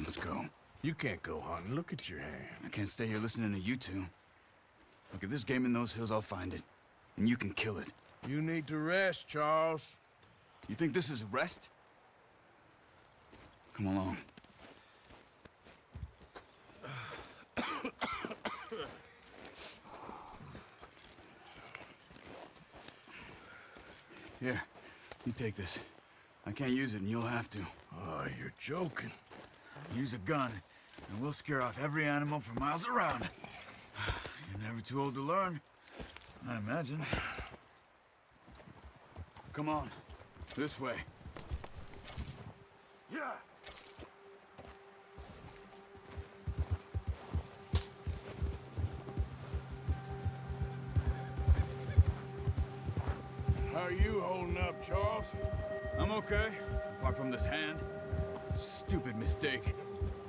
let's go. You can't go hunting. Look at your hand. I can't stay here listening to you two. Look, if there's game in those hills, I'll find it. And you can kill it. You need to rest, Charles. You think this is rest? Come along. Here, you take this. I can't use it, and you'll have to. Oh, you're joking. Use a gun, and we'll scare off every animal for miles around. You're never too old to learn, I imagine. Come on, this way. Yeah. How are you holding up, Charles? I'm okay, apart from this hand. Stupid mistake.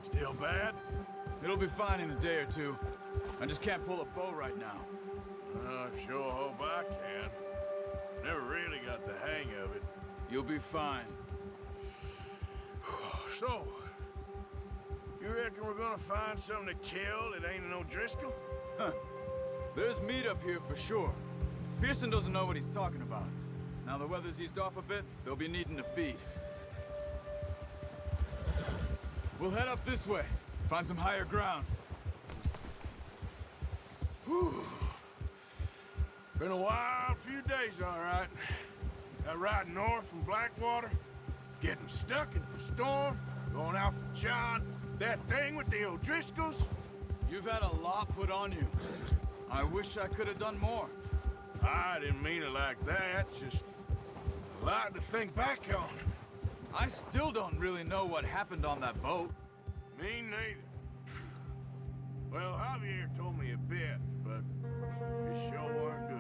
Still bad? It'll be fine in a day or two. I just can't pull a bow right now. I sure hope I can. Never really got the hang of it. You'll be fine. So, you reckon we're gonna find something to kill that ain't an O'Driscoll? Huh. There's meat up here for sure. Pearson doesn't know what he's talking about. Now the weather's eased off a bit, they'll be needing to feed. We'll head up this way. Find some higher ground. Whew. Been a wild few days, all right. That ride north from Blackwater, getting stuck in the storm, going out for John, that thing with the O'Driscolls. You've had a lot put on you. I wish I could have done more. I didn't mean it like that, just a lot to think back on. I still don't really know what happened on that boat. Me neither. Well, Javier told me a bit, but it sure weren't good.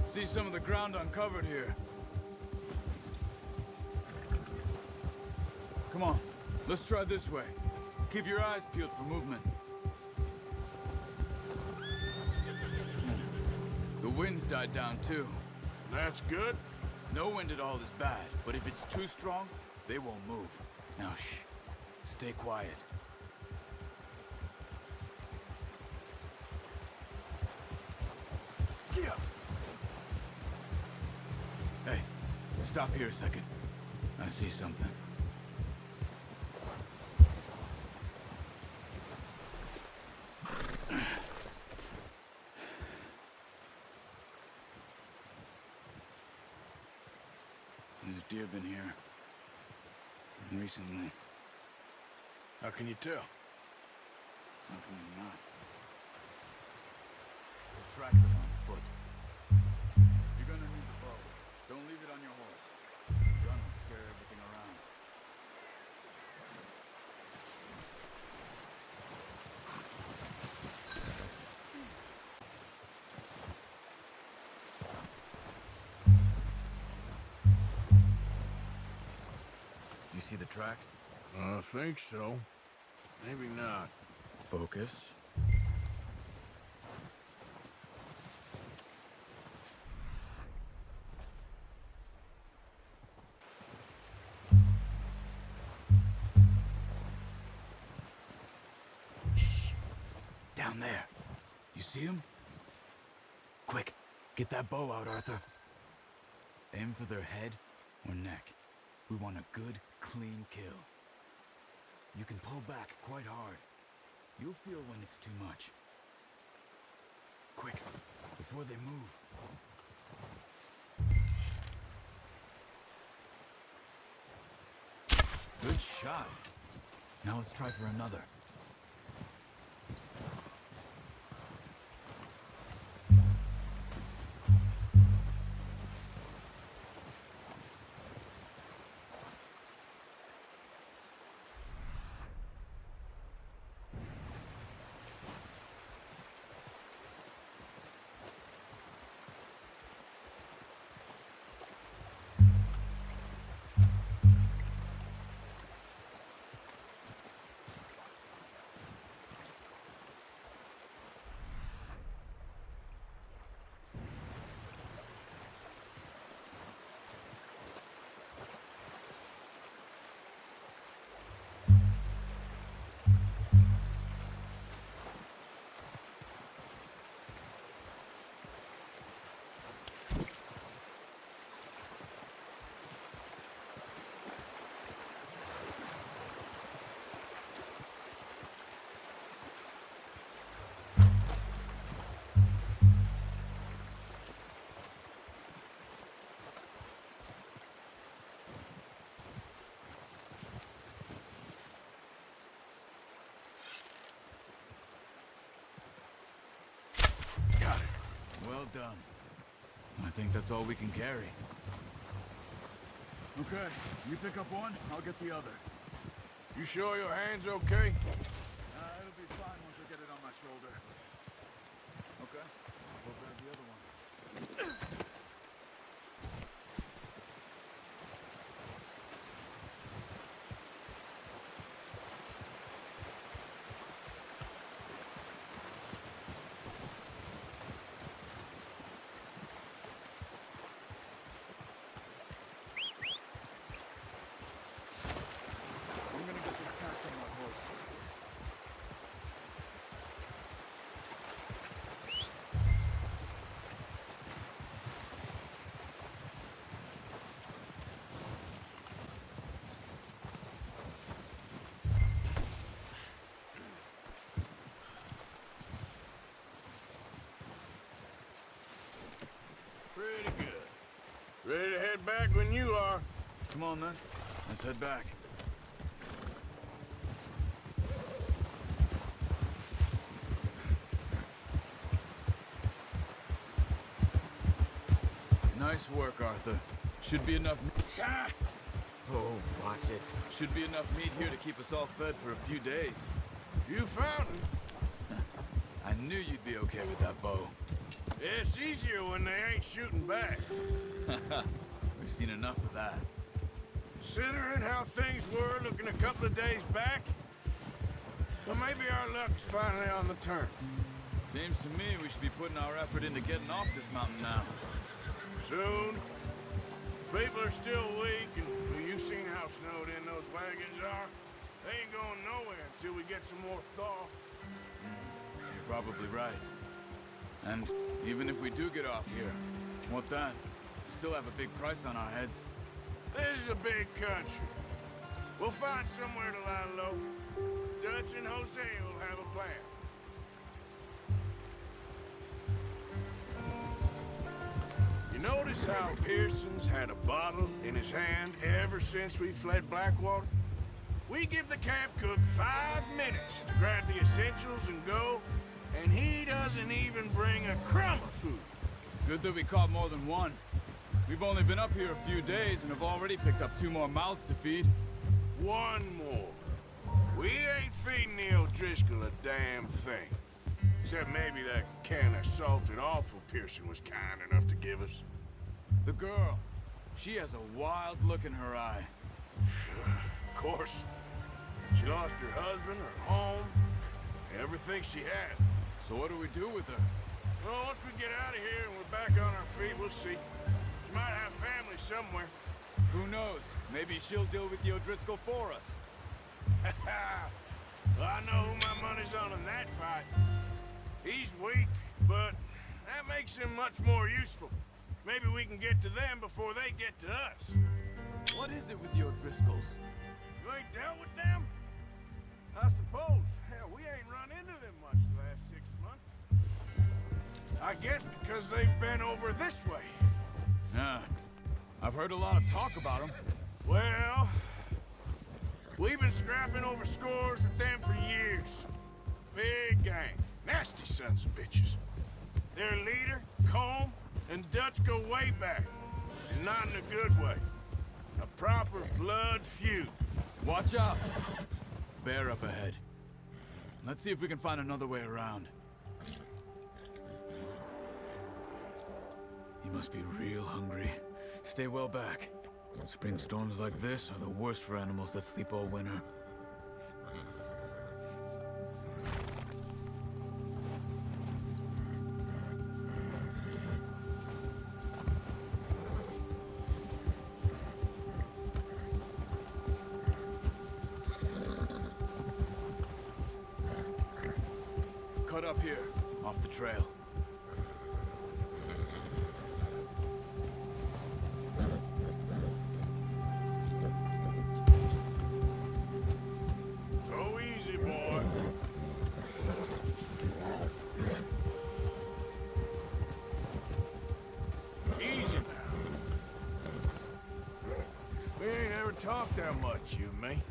See some of the ground uncovered here. Come on, let's try this way. Keep your eyes peeled for movement. The wind's died down too. That's good. No wind at all is bad, but if it's too strong, they won't move. Now shh, stay quiet. Hey, stop here a second. I see something. There's deer been here recently. How can you tell? How can you not? We'll track them on foot. You're gonna need the bow. Don't leave it on your horse. The gun will scare everything around. You see the tracks? I think so. Maybe not. Focus. Shh. Down there. You see him? Quick, get that bow out, Arthur. Aim for their head or neck. We want a good, clean kill. You can pull back quite hard. You'll feel when it's too much. Quick, before they move. got. Now let's try for another. Got it. Well done. I think that's all we can carry. Okay, you pick up one, I'll get the other. You sure your hand's okay? It'll be fine once I get it on my shoulder. Okay, I'll go grab the other one. I'm gonna get this pack on my horse. Pretty good. Ready to head back when you are. Come on then, let's head back. Nice work, Arthur. Should be enough. Oh, watch it. Should be enough meat here to keep us all fed for a few days. You found it. I knew you'd be okay with that bow. It's easier when they ain't shooting back. We've seen enough of that. Considering how things were looking a couple of days back, well, maybe our luck's finally on the turn. Seems to me we should be putting our effort into getting off this mountain now. Soon. People are still weak, and well, you've seen how snowed in those wagons are. They ain't going nowhere until we get some more thaw. You're probably right. And even if we do get off here, what then? We still have a big price on our heads. This is a big country. We'll find somewhere to lie low. Dutch and Jose will have a plan. You notice how Pearson's had a bottle in his hand ever since we fled Blackwater? We give the camp cook 5 minutes to grab the essentials and go, and he doesn't even bring a crumb of food. Good that we caught more than one. We've only been up here a few days and have already picked up 2 more mouths to feed. One more. We ain't feeding the O'Driscoll a damn thing. Except maybe that can of salted offal Pearson was kind enough to give us. The girl. She has a wild look in her eye. Of course. She lost her husband, her home, everything she had. So what do we do with her? Well, once we get out of here and we're back on our feet, we'll see. She might have family somewhere. Who knows? Maybe she'll deal with the O'Driscoll for us. Well, I know who my money's on in that fight. He's weak, but that makes him much more useful. Maybe we can get to them before they get to us. What is it with the O'Driscolls? You ain't dealt with them? I suppose. Hell, we ain't run into them much the last 6 months. I guess because they've been over this way. Yeah. I've heard a lot of talk about them. Well, We've been scrapping over scores with them for years. Big gang. Nasty sons of bitches. Their leader, Colm, and Dutch go way back. And not in a good way. A proper blood feud. Watch out! Bear up ahead. Let's see if we can find another way around. He must be real hungry. Stay well back. Spring storms like this are the worst for animals that sleep all winter. Cut up here, off the trail. Go easy, boy. Easy now. We ain't ever talked that much, you and me.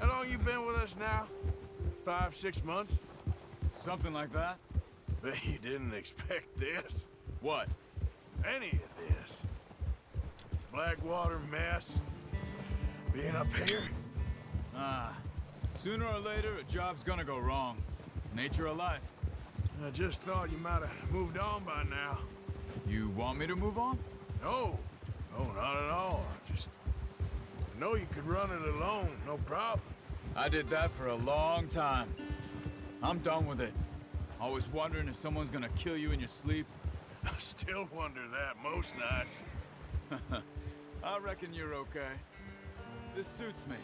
How long you been with us now? 5, 6 months? Something like that? Bet you didn't expect this. What? Any of this. Blackwater mess. Being up here. Sooner or later, a job's gonna go wrong. Nature of life. I just thought you might have moved on by now. You want me to move on? No. No, not at all. Just... I know you could run it alone, no problem. I did that for a long time. I'm done with it. Always wondering if someone's gonna kill you in your sleep. I still wonder that most nights. I reckon you're okay. This suits me.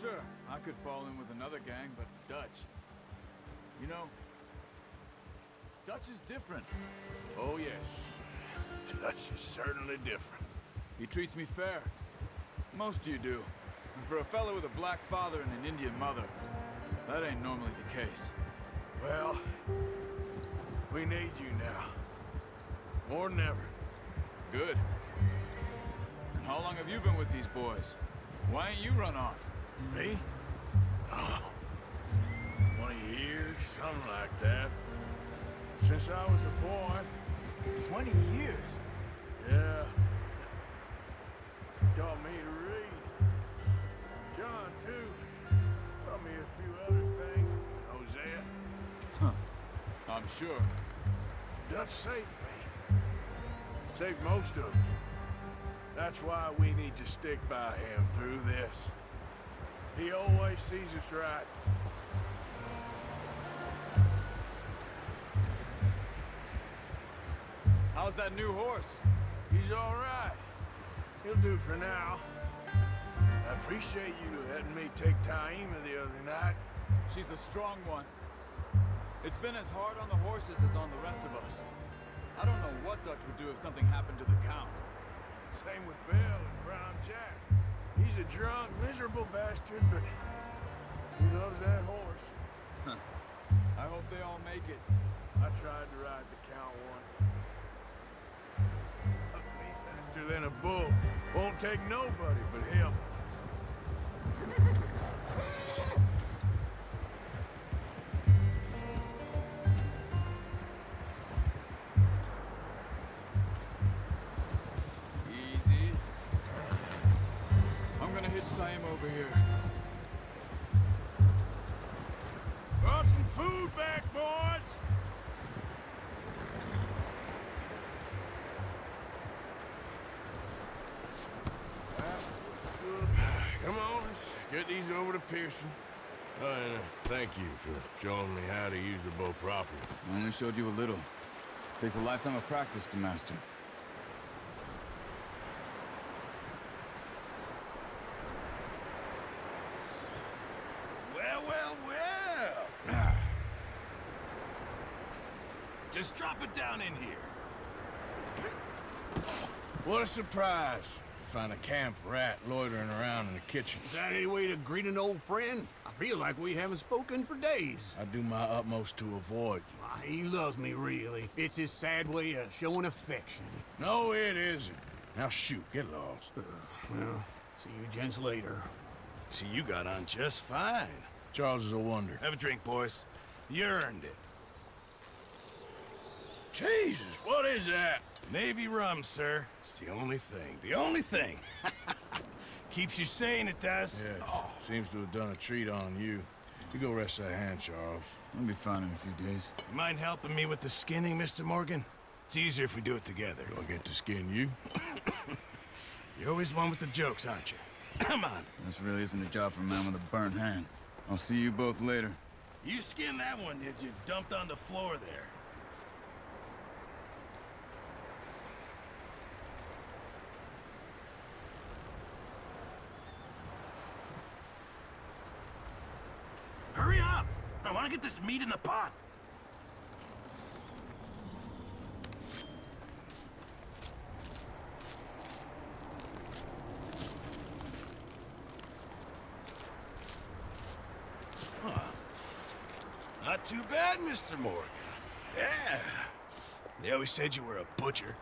Sure, I could fall in with another gang, but Dutch... You know, Dutch is different. Oh, yes. Dutch is certainly different. He treats me fair. Most of you do. And for a fellow with a black father and an Indian mother, that ain't normally the case. Well, we need you now. More than ever. Good. And how long have you been with these boys? Why ain't you run off? Me? Oh, 20 years, something like that. Since I was a boy. 20 years? Yeah. Taught me to read. John, too. Taught me a few other things. Hosea. I'm sure. Dutch saved me. Saved most of us. That's why we need to stick by him through this. He always sees us right. How's that new horse? He's all right. He'll do for now. I appreciate you letting me take Taima the other night. She's a strong one. It's been as hard on the horses as on the rest of us. I don't know what Dutch would do if something happened to the Count. Same with Bill and Brown Jack. He's a drunk, miserable bastard, but he loves that horse. I hope they all make it. I tried to ride the Count once. Ugly faster than a bull. Won't take nobody but him. Easy. I'm gonna hitch Taima over here. Brought some food back, boys! Come on, let's get these over to Pearson. Oh, and thank you for showing me how to use the bow properly. I only showed you a little. Takes a lifetime of practice to master. Well, well, well! Just drop it down in here. What a surprise. Find a camp rat loitering around in the kitchen. Is that any way to greet an old friend? I feel like we haven't spoken for days. I do my utmost to avoid you. Why, he loves me, really. It's his sad way of showing affection. No, it isn't. Now shoot, get lost. Well, see you gents later. See, you got on just fine. Charles is a wonder. Have a drink, boys. You earned it. Jesus, what is that? Navy rum, sir. It's the only thing. The only thing. Keeps you sane, it does. Yes, seems to have done a treat on you. You go rest that hand, Charles. I'll be fine in a few days. You mind helping me with the skinning, Mr. Morgan? It's easier if we do it together. Do I get to skin you? You're always one with the jokes, aren't you? Come on. This really isn't a job for a man with a burnt hand. I'll see you both later. You skinned that one, did you? Dumped on the floor there. Hurry up! I want to get this meat in the pot. Not too bad, Mr. Morgan. Yeah. They always said you were a butcher.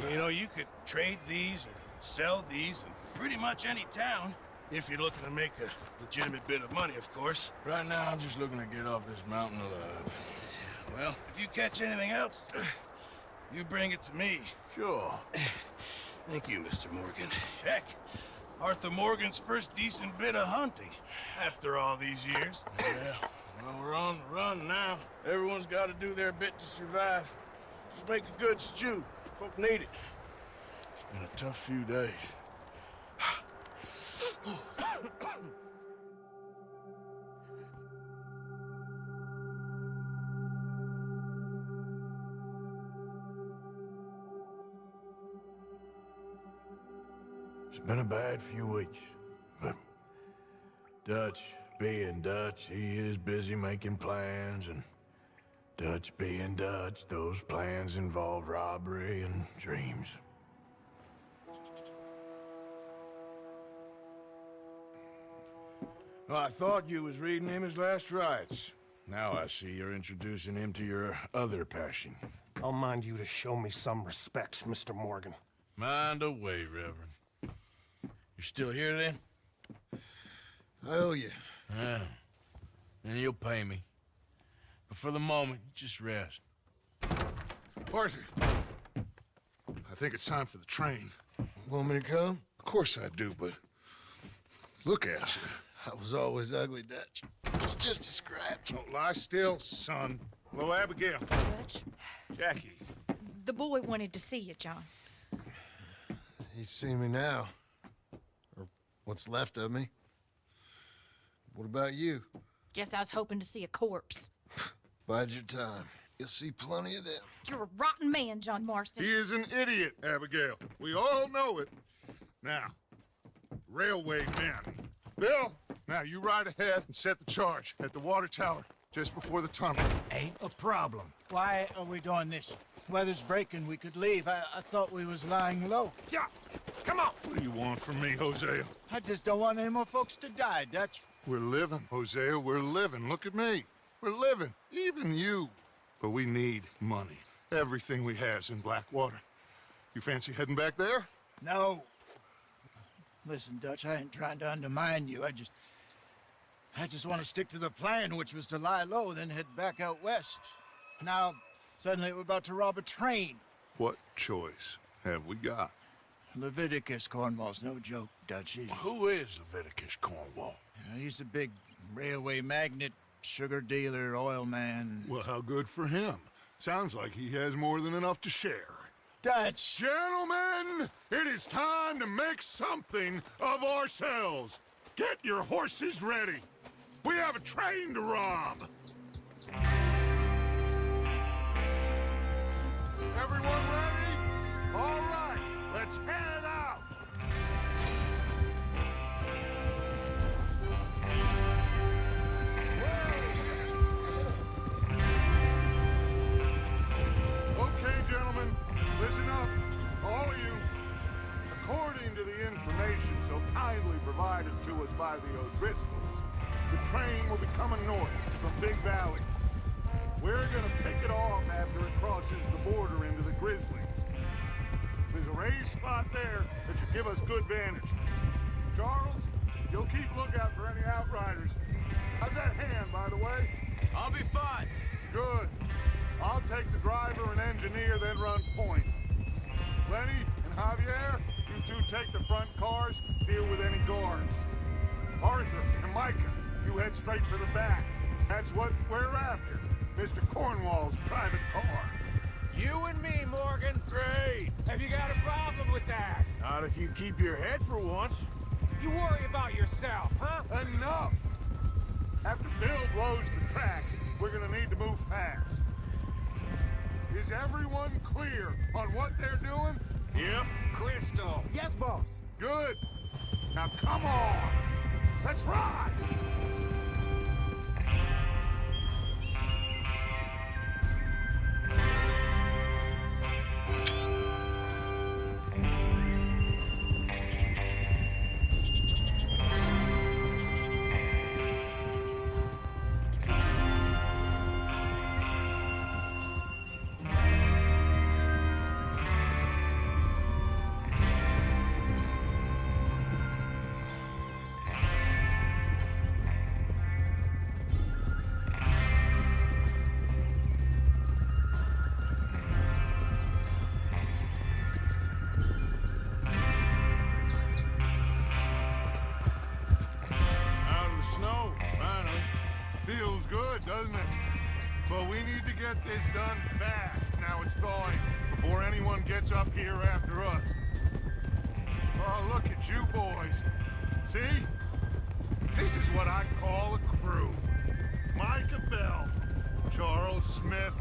You know, you could trade these or sell these in pretty much any town. If you're looking to make a legitimate bit of money, of course. Right now, I'm just looking to get off this mountain alive. Well, if you catch anything else, you bring it to me. Sure. Thank you, Mr. Morgan. Heck, Arthur Morgan's first decent bit of hunting after all these years. Yeah. Well, we're on the run now. Everyone's got to do their bit to survive. Just make a good stew. Folk need it. It's been a tough few days. It's been a bad few weeks, but Dutch being Dutch, he is busy making plans, and Dutch being Dutch, those plans involve robbery and dreams. Well, I thought you was reading him his last rites. Now I see you're introducing him to your other passion. I'll mind you to show me some respect, Mr. Morgan. Mind away, Reverend. You still here, then? I owe you. Yeah. And you'll pay me. But for the moment, just rest. Arthur, I think it's time for the train. Want me to come? Of course I do, but look at you. I was always ugly, Dutch. It's just a scratch. Don't lie still, son. Hello, Abigail. Dutch, Jackie. the boy wanted to see you, John. He's seen me now. Or what's left of me. What about you? Guess I was hoping to see a corpse. Bide your time. You'll see plenty of them. You're a rotten man, John Marston. He is an idiot, Abigail. We all know it. Now, railway men. Bill, now you ride ahead and set the charge at the water tower just before the tunnel. Ain't a problem. Why are we doing this? Weather's breaking. We could leave. I thought we was lying low. Yeah, come on. What do you want from me, Hosea? I just don't want any more folks to die, Dutch. We're living, Hosea. We're living. Look at me. We're living. Even you. But we need money. Everything we has in Blackwater. You fancy heading back there? No. Listen, Dutch, I ain't trying to undermine you. I just want to stick to the plan, which was to lie low, then head back out west. Now, suddenly we're about to rob a train. What choice have we got? Leviticus Cornwall's no joke, Dutch. Who is Leviticus Cornwall? He's a big railway magnate, sugar dealer, oil man. Well, how good for him. Sounds like he has more than enough to share. Dutch! Gentlemen, it is time to make something of ourselves. Get your horses ready. We have a train to rob. Everyone ready? All right, let's head out. Okay, gentlemen, listen up, all of you. According to the information so kindly provided to us by the O'Driscolls, the train will be coming north from Big Valley. We're gonna pick it off after it crosses the border into the Grizzlies. There's a raised spot there that should give us good vantage. Charles, You'll keep lookout for any outriders. How's that hand, by the way? I'll be fine. Good. I'll take the driver and engineer, then run point. Lenny and Javier, you two take the front cars, deal with any guards. Arthur and Micah, you head straight for the back. That's what we're after. Mr. Cornwall's private car. You and me, Morgan. Great. Have you got a problem with that? Not if you keep your head for once. You worry about yourself, huh? Enough! After Bill blows the tracks, we're gonna need to move fast. Is everyone clear on what they're doing? Yep. Crystal. Yes, boss. Good. Now come on! Let's ride! Out in the snow, finally. Feels good, doesn't it? But we need to get this done fast, now it's thawing, before anyone gets up here after us. Oh, look at you boys. See? This is what I call a crew. Micah Bell, Charles Smith,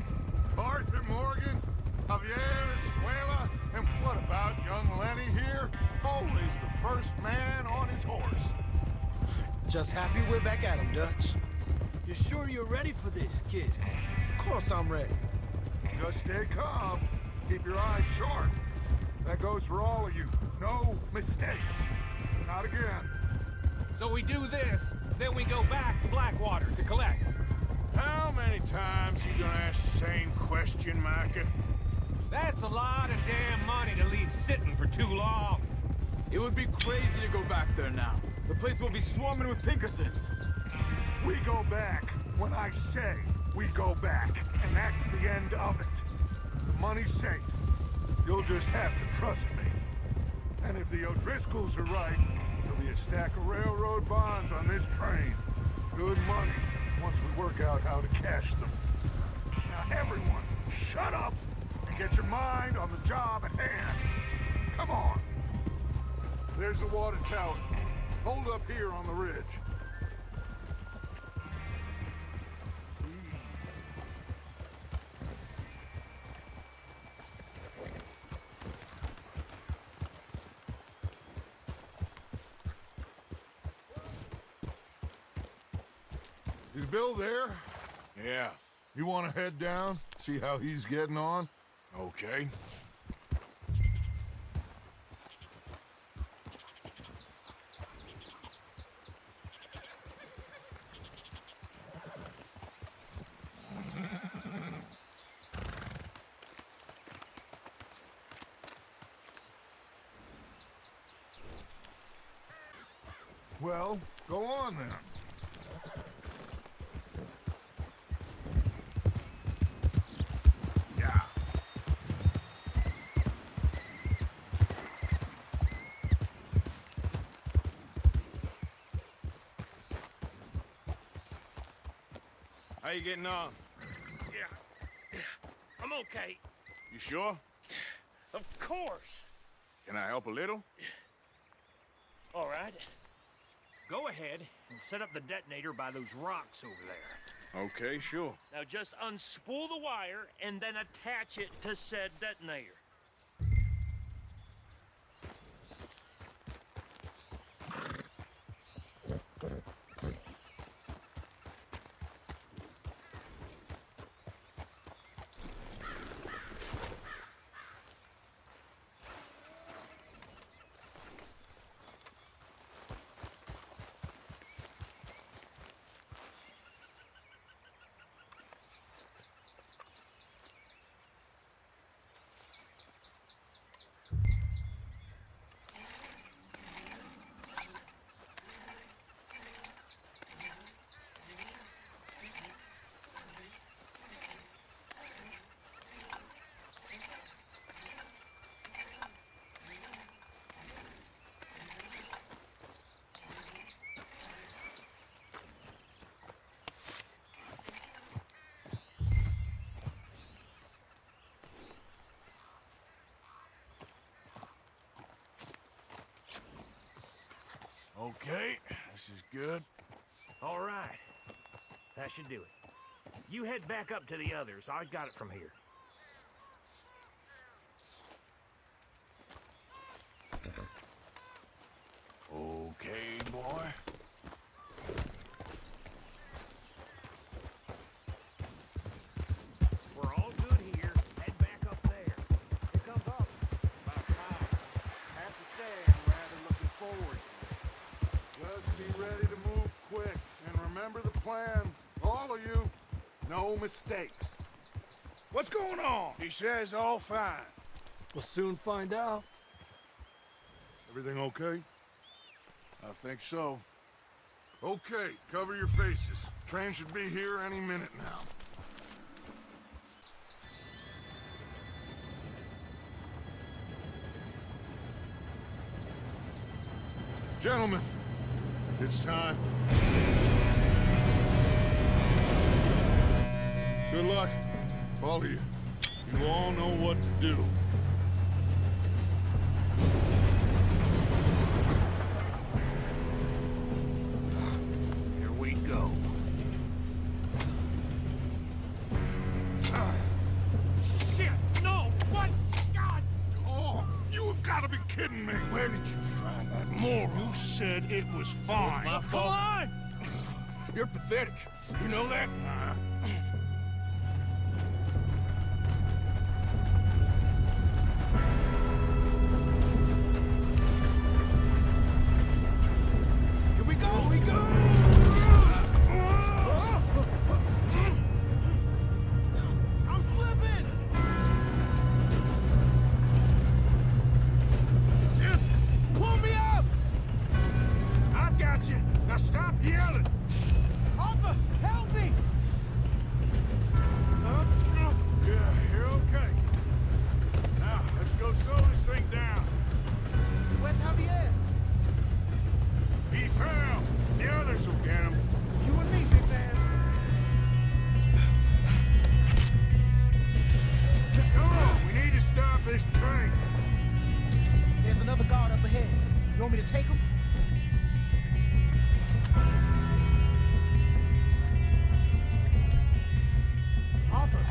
Arthur Morgan, Javier Escuela, and what about young Lenny here? Always the first man on his horse. Just happy we're back at him, Dutch. You sure you're ready for this, kid? Of course I'm ready. Just stay calm. Keep your eyes sharp. That goes for all of you. No mistakes. Not again. So we do this, then we go back to Blackwater to collect. How many times you gonna ask the same question, Micah? That's a lot of damn money to leave sitting for too long. It would be crazy to go back there now. The place will be swarming with Pinkertons. We go back when I say we go back, and that's the end of it. The money's safe. You'll just have to trust me. And if the O'Driscolls are right, there'll be a stack of railroad bonds on this train. Good money, once we work out how to cash them. Now everyone, shut up and get your mind on the job at hand. Come on. There's the water tower. Hold up here on the ridge. Is Bill there? Yeah. You want to head down, see how he's getting on? Okay. Well, go on then. Yeah. How you getting on? Yeah. I'm okay. You sure? Of course. Can I help a little? All right. Go ahead and set up the detonator by those rocks over there. Okay, sure. Now just unspool the wire and then attach it to said detonator. Okay, this is good. All right. That should do it. You head back up to the others. I got it from here. Okay, boy. We're all good here. Head back up there. Here comes up. About time. Have to say I'm rather looking forward to it. Just be ready to move quick, and remember the plan. All of you, no mistakes. What's going on? He says all fine. We'll soon find out. Everything okay? I think so. Okay, cover your faces. Train should be here any minute now. Gentlemen, it's time. Good luck, all of you. You all know what to do. Here we go. Shit! No! What? God! Oh, you have got to be kidding me. Where did you find that moron? You said it was fine. My fault. Come on! You're pathetic. You know that? Here we go! We go! I'm slipping! Pull me up! I've got you. Now stop yelling. Arthur, help me! Yeah, you're okay. Now, let's go slow this thing down. Where's Javier? He fell. The others will get him. You and me, big man. Come on, we need to stop this train. There's another guard up ahead. You want me to take him? Arthur.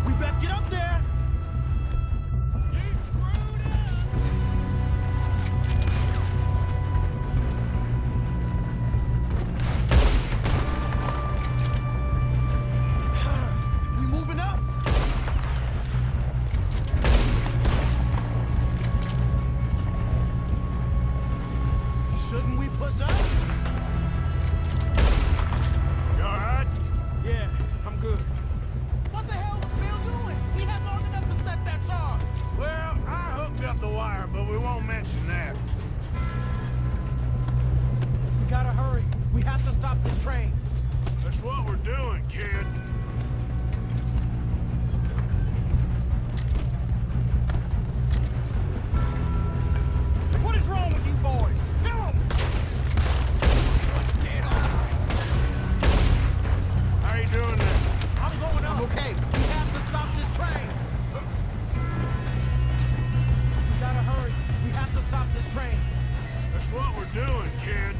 We best get up there! We moving up! Shouldn't we push up? You all right? Yeah, I'm good. What the hell was Bill doing? He had long enough to set that charge. Well, I hooked up the wire, but we won't mention that. We gotta hurry. We have to stop this train. That's what we're doing, kid. What is wrong with you boys? Kill 'em! How you doing there? I'm going up. I'm okay. We have to stop this train. We gotta hurry. We have to stop this train. That's what we're doing, kid.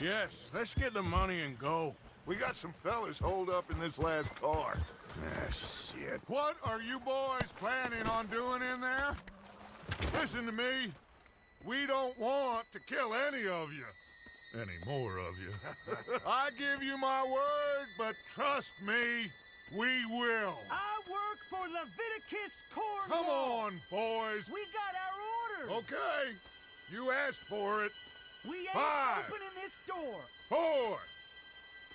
Yes, let's get the money and go. We got some fellas holed up in this last car. Ah, shit. What are you boys planning on doing in there? Listen to me. We don't want to kill any of you. Any more of you. I give you my word, but trust me, we will. I work for Leviticus Cornwall. Come on, boys. We got our orders. Okay. You asked for it. We ain't 5, opening this door. 4,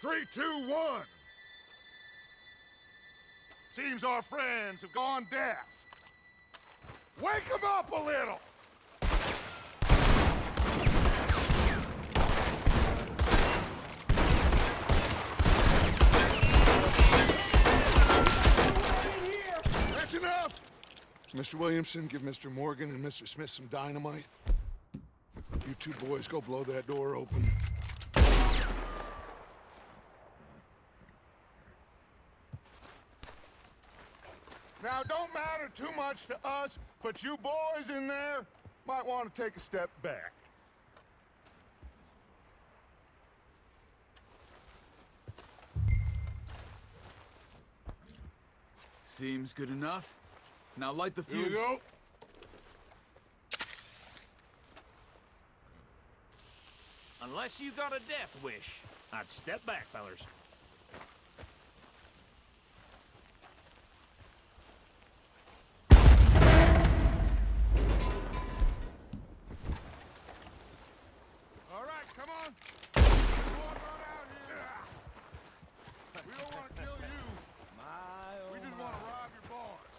3, 2, 1. Seems our friends have gone deaf. Wake them up a little! That's enough! Mr. Williamson, give Mr. Morgan and Mr. Smith some dynamite. You two boys go blow that door open. Now, don't matter too much to us, but you boys in there might want to take a step back. Seems good enough. Now light the Here fuse. you go. Unless you got a death wish, I'd step back, fellers. All right, come on. Come on out here. We don't want to kill you. We just want to rob your boss.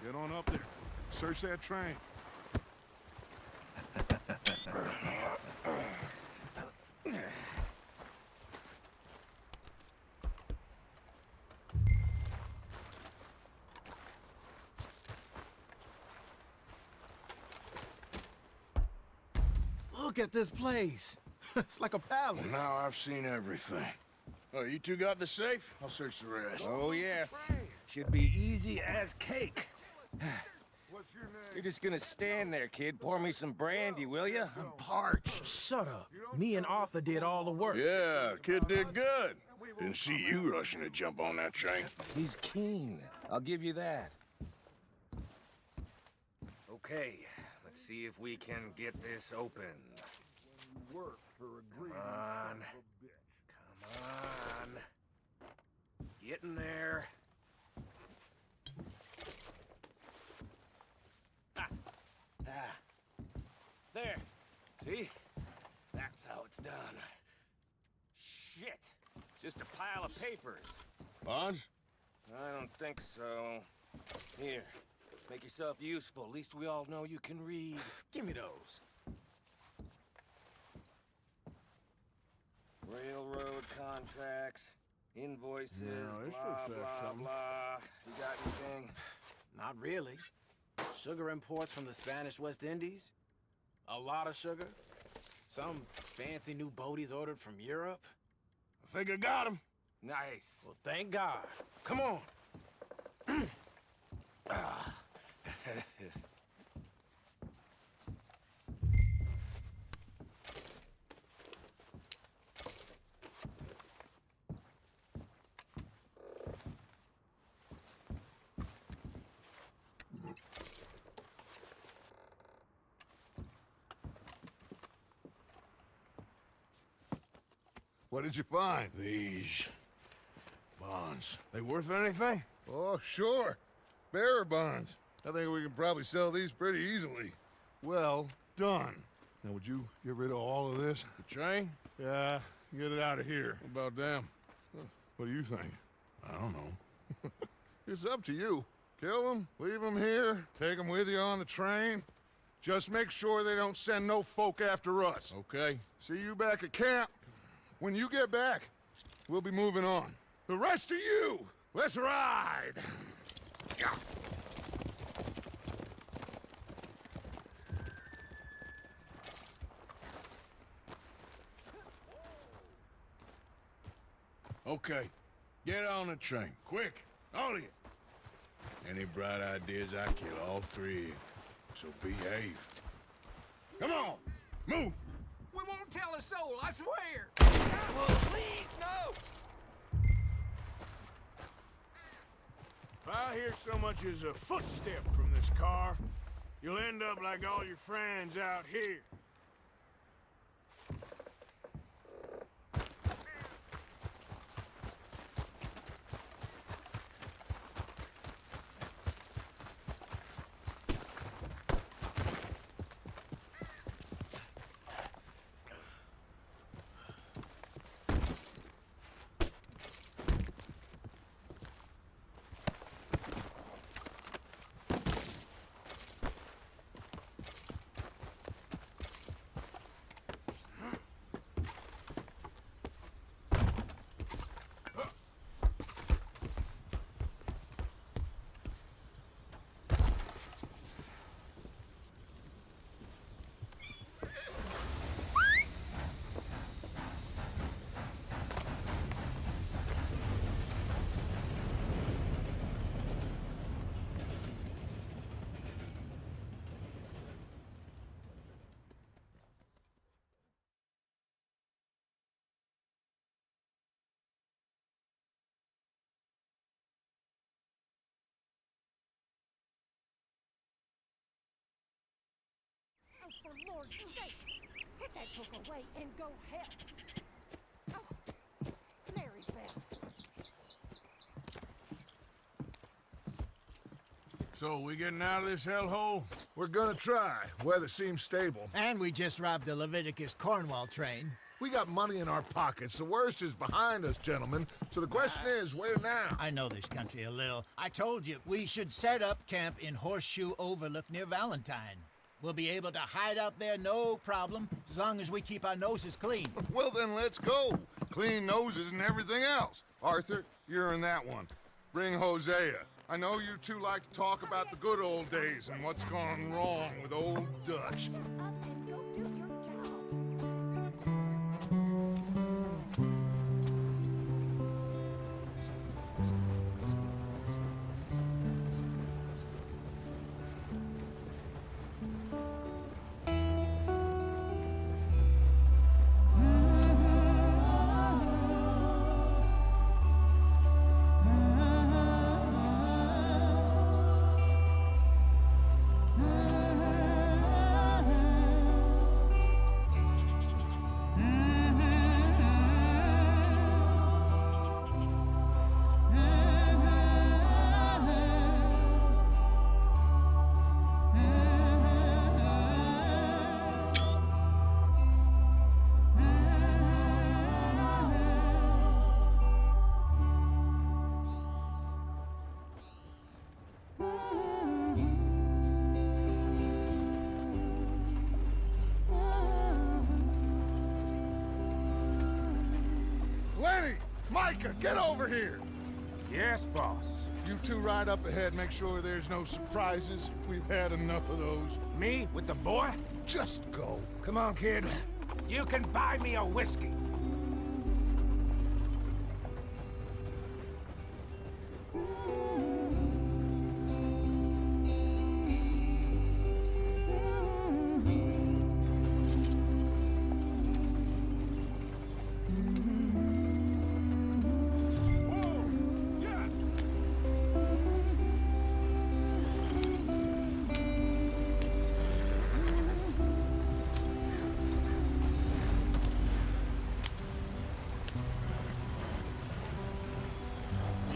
Get on up there. Search that train. Look at this place. It's like a palace. Now I've seen everything. Oh, you two got the safe? I'll search the rest. Oh, yes. Should be easy as cake. What's your name? You're just gonna stand there, kid. Pour me some brandy, will you? I'm parched. Shut up. Me and Arthur did all the work. Yeah, kid did good. Didn't see you rushing to jump on that train. He's keen. I'll give you that. Okay, let's see if we can get this open. Work for a green on. Come on. Get in there. There. See? That's how it's done. Shit. Just a pile of papers. Bonds? I don't think so. Here. Make yourself useful. At least we all know you can read. Give me those. Railroad contracts, invoices, No, this blah, looks like blah, something. blah. You got anything? Not really. Sugar imports from the Spanish West Indies. A lot of sugar. Some fancy new boaties ordered from Europe. I think I got him. Nice. Well, thank God. Come on. What did you find? These bonds. They worth anything? Oh, sure. Bearer bonds. I think we can probably sell these pretty easily. Well done. Now, would you get rid of all of this? The train? Yeah, get it out of here. What about them? What do you think? I don't know. It's up to you. Kill them, leave them here, take them with you on the train. Just make sure they don't send no folk after us. Okay. See you back at camp. When you get back, we'll be moving on. The rest of you, let's ride! Okay. Get on the train. Quick. All of you. Any bright ideas, I kill all three of you. So behave. Come on! Move! We won't tell a soul, I swear! Please, no! If I hear so much as a footstep from this car, you'll end up like all your friends out here. Oh, for Lord's sake! Put that book away and go help! Oh, Mary Beth. So, we getting out of this hellhole? We're gonna try. Weather seems stable. And we just robbed the Leviticus Cornwall train. We got money in our pockets. The worst is behind us, gentlemen. So the question is, where now? I know this country a little. I told you, we should set up camp in Horseshoe Overlook near Valentine. We'll be able to hide out there no problem, as long as we keep our noses clean. Well, then let's go. Clean noses and everything else. Arthur, you're in that one. Bring Hosea. I know you two like to talk about the good old days and what's gone wrong with old Dutch. Micah, get over here! Yes, boss. You two ride up ahead, make sure there's no surprises. We've had enough of those. Me with the boy? Just go. Come on, kid. You can buy me a whiskey.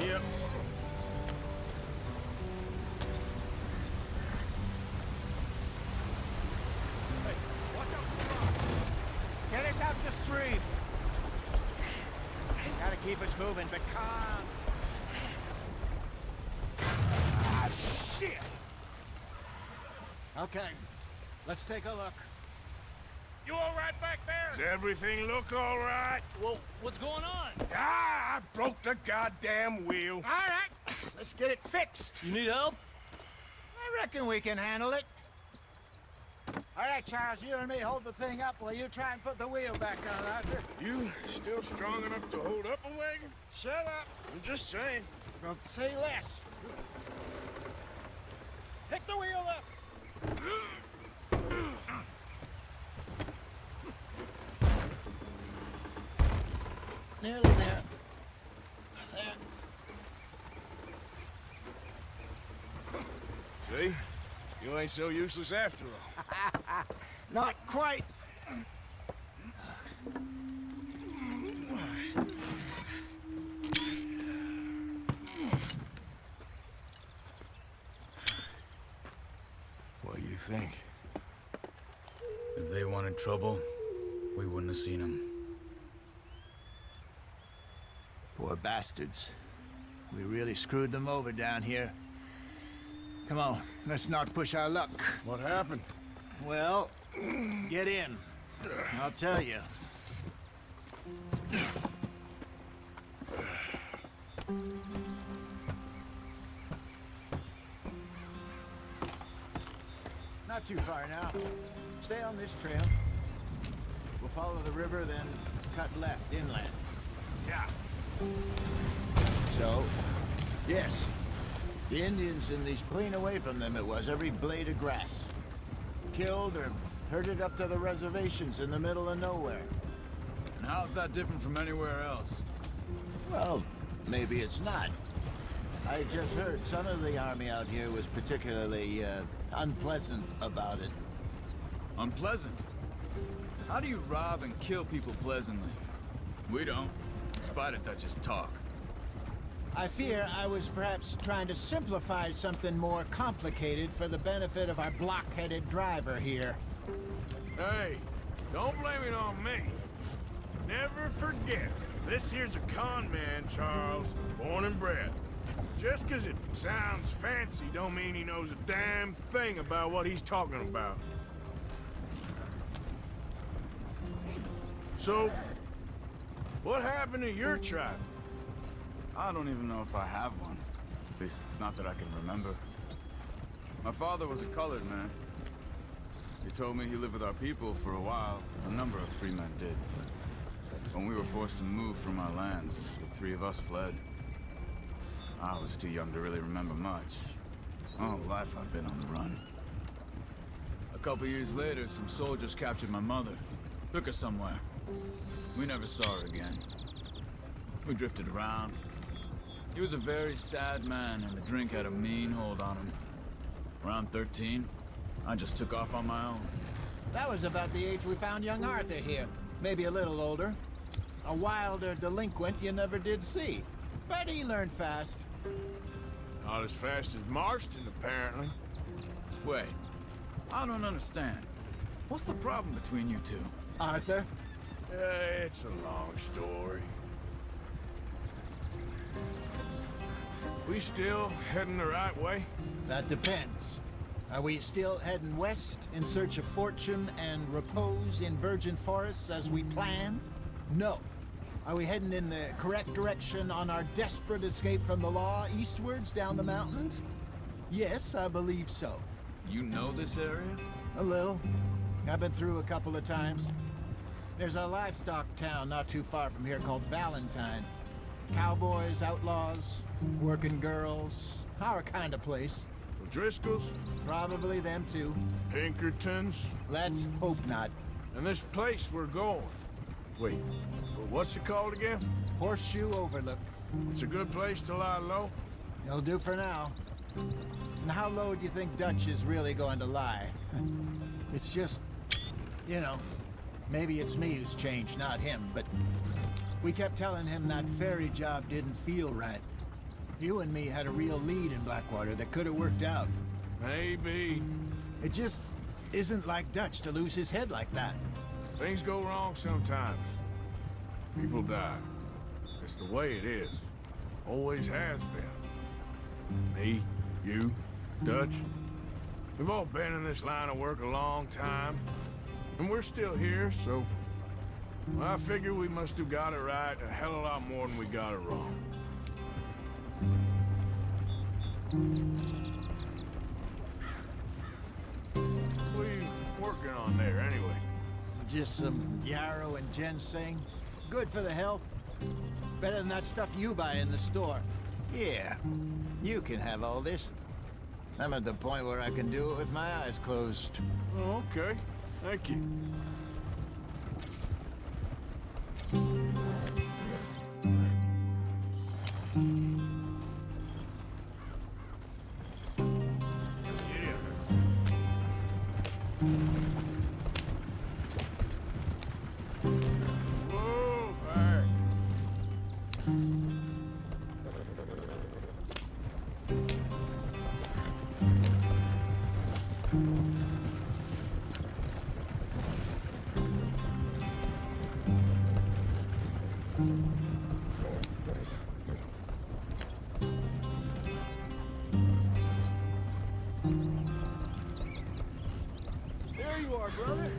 Yep. Get us out the stream. Gotta keep us moving, but calm. Ah, shit! Okay, let's take a look. You all right back there? Does everything look all right? Well, what's going on? Ah, I broke the goddamn wheel. All right, let's get it fixed. You need help? I reckon we can handle it. All right, Charles, you and me hold the thing up while you try and put the wheel back on, Arthur. You still strong enough to hold up a wagon? Shut up. I'm just saying. Well, say less. Pick the wheel up. nearly there. There. See? You ain't so useless after all. Not quite. What do you think? If they wanted trouble, we wouldn't have seen them. Poor bastards. We really screwed them over down here. Come on, let's not push our luck. What happened? Well, get in. I'll tell you. Not too far now. Stay on this trail. We'll follow the river, then cut left inland. Yeah. So, yes. The Indians in these clean away from them it was, every blade of grass. Killed or herded up to the reservations in the middle of nowhere. And how's that different from anywhere else? Well, maybe it's not. I just heard some of the army out here was particularly, unpleasant about it. Unpleasant? How do you rob and kill people pleasantly? We don't, in spite of Dutch's talk. I fear I was perhaps trying to simplify something more complicated for the benefit of our block-headed driver here. Hey, don't blame it on me. Never forget, this here's a con man, Charles, born and bred. Just 'cause it sounds fancy don't mean he knows a damn thing about what he's talking about. So, what happened to your tribe? I don't even know if I have one. At least, not that I can remember. My father was a colored man. He told me he lived with our people for a while. A number of free men did. When we were forced to move from our lands, the three of us fled. I was too young to really remember much. All life I've been on the run. A couple years later, some soldiers captured my mother. Took her somewhere. We never saw her again. We drifted around. He was a very sad man, and the drink had a mean hold on him. Around 13, I just took off on my own. That was about the age we found young Arthur here. Maybe a little older. A wilder delinquent you never did see. But he learned fast. Not as fast as Marston, apparently. Wait, I don't understand. What's the problem between you two? Arthur? It's a long story. We still heading the right way? That depends. Are we still heading west in search of fortune and repose in virgin forests as we planned? No. Are we heading in the correct direction on our desperate escape from the law eastwards down the mountains? Yes, I believe so. You know this area? A little. I've been through a couple of times. There's a livestock town not too far from here called Valentine. Cowboys, outlaws, working girls, our kind of place. Driscolls? Probably them too. Pinkertons? Let's hope not. And this place we're going. Wait, what's it called again? Horseshoe Overlook. It's a good place to lie low? It'll do for now. And how low do you think Dutch is really going to lie? It's just, you know, maybe it's me who's changed, not him, but we kept telling him that ferry job didn't feel right. You and me had a real lead in Blackwater that could have worked out. Maybe. It just isn't like Dutch to lose his head like that. Things go wrong sometimes. People die. It's the way it is. Always has been. Me, you, Dutch. We've all been in this line of work a long time. And we're still here, so... well, I figure we must have got it right a hell of a lot more than we got it wrong. What are you working on there, anyway? Just some yarrow and ginseng. Good for the health. Better than that stuff you buy in the store. Yeah, you can have all this. I'm at the point where I can do it with my eyes closed. Oh, okay. Thank you. are, brother.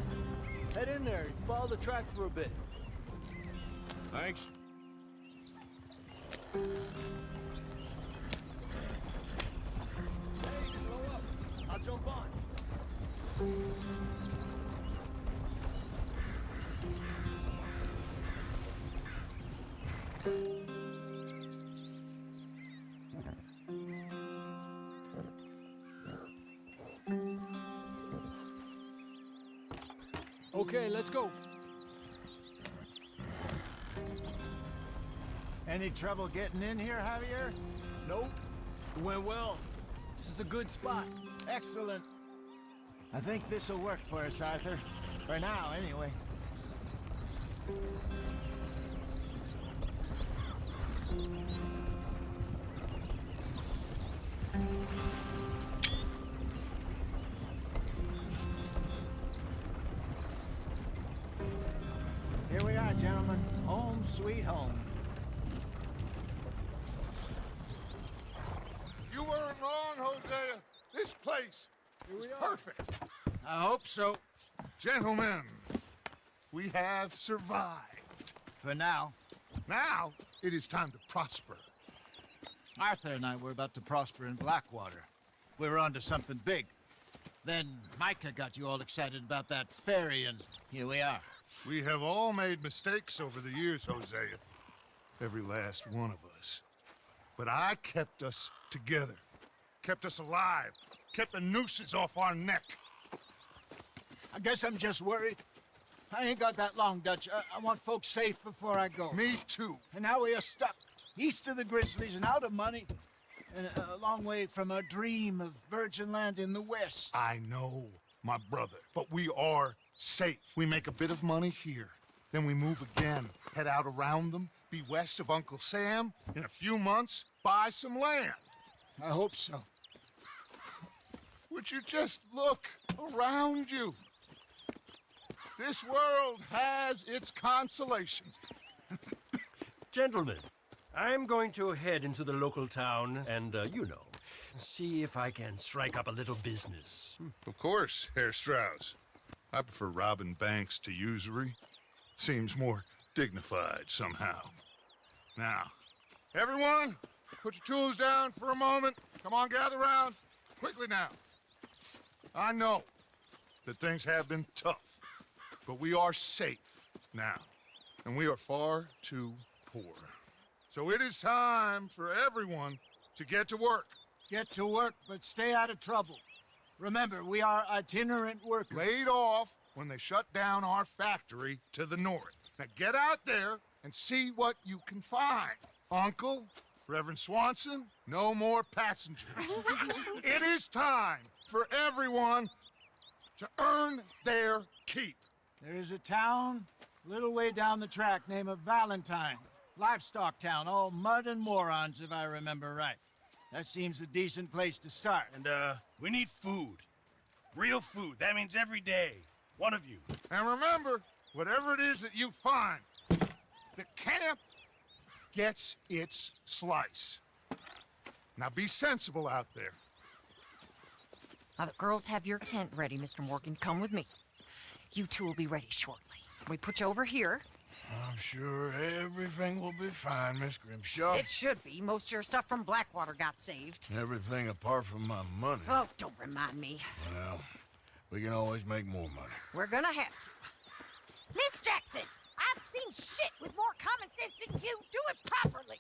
Head in there and follow the track for a bit. Thanks. Hey, slow up. I'll jump on. Okay, let's go. Any trouble getting in here, Javier? Nope. It went well. This is a good spot. Excellent. I think this'll work for us, Arthur. For now, anyway. Here we are, gentlemen. Home sweet home. You weren't wrong, Hosea. This place is perfect. I hope so. Gentlemen, we have survived. For now. Now, it is time to prosper. Arthur and I were about to prosper in Blackwater. We were onto something big. Then Micah got you all excited about that ferry, and here we are. We have all made mistakes over the years, Hosea. Every last one of us. But I kept us together. Kept us alive. Kept the nooses off our neck. I guess I'm just worried. I ain't got that long, Dutch. I want folks safe before I go. Me too. And now we are stuck. East of the Grizzlies and out of money. And a long way from a dream of virgin land in the west. I know, my brother. But we are safe. We make a bit of money here. Then we move again. Head out around them. Be west of Uncle Sam. In a few months, buy some land. I hope so. Would you just look around you? This world has its consolations. Gentlemen, I'm going to head into the local town and, you know, see if I can strike up a little business. Of course, Herr Strauss. I prefer robbing banks to usury. Seems more dignified somehow. Now, everyone, put your tools down for a moment. Come on, gather round. Quickly now. I know that things have been tough, but we are safe now, and we are far too poor. So it is time for everyone to get to work. Get to work, but stay out of trouble. Remember, we are itinerant workers. Laid off when they shut down our factory to the north. Now get out there and see what you can find. Uncle, Reverend Swanson, no more passengers. It is time for everyone to earn their keep. There is a town a little way down the track named Valentine. Livestock town, all mud and morons, if I remember right. That seems a decent place to start. And, we need food. Real food. That means every day. One of you. And remember, whatever it is that you find, the camp gets its slice. Now be sensible out there. Now the girls have your tent ready, Mr. Morgan. Come with me. You two will be ready shortly. We put you over here. I'm sure everything will be fine, Miss Grimshaw. It should be. Most of your stuff from Blackwater got saved. Everything apart from my money. Oh, don't remind me. Well, we can always make more money. We're gonna have to. Miss Jackson, I've seen shit with more common sense than you. Do it properly.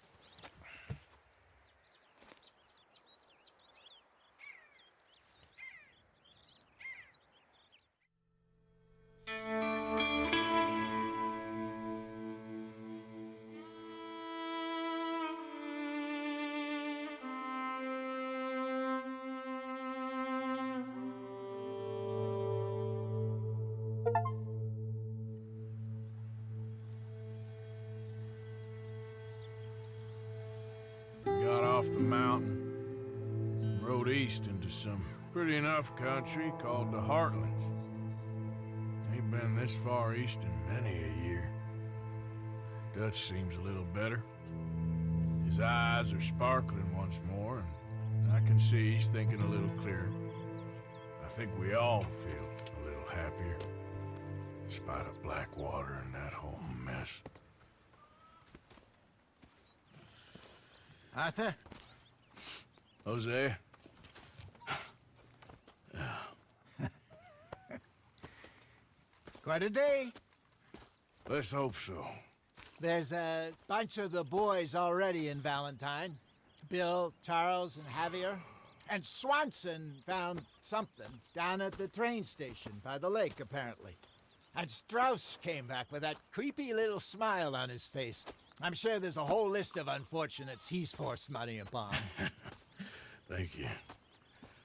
Got off the mountain, rode east into some pretty enough country called the Heartlands. Ain't been this far east in many a year. Dutch seems a little better. His eyes are sparkling once more, and I can see he's thinking a little clearer. I think we all feel a little happier. In spite of Blackwater and that whole mess. Arthur? Hosea? Quite a day. Let's hope so. There's a bunch of the boys already in Valentine. Bill, Charles, and Javier. And Swanson found something down at the train station by the lake, apparently. And Strauss came back with that creepy little smile on his face. I'm sure there's a whole list of unfortunates he's forced money upon. Thank you.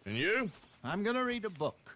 And you? I'm gonna read a book.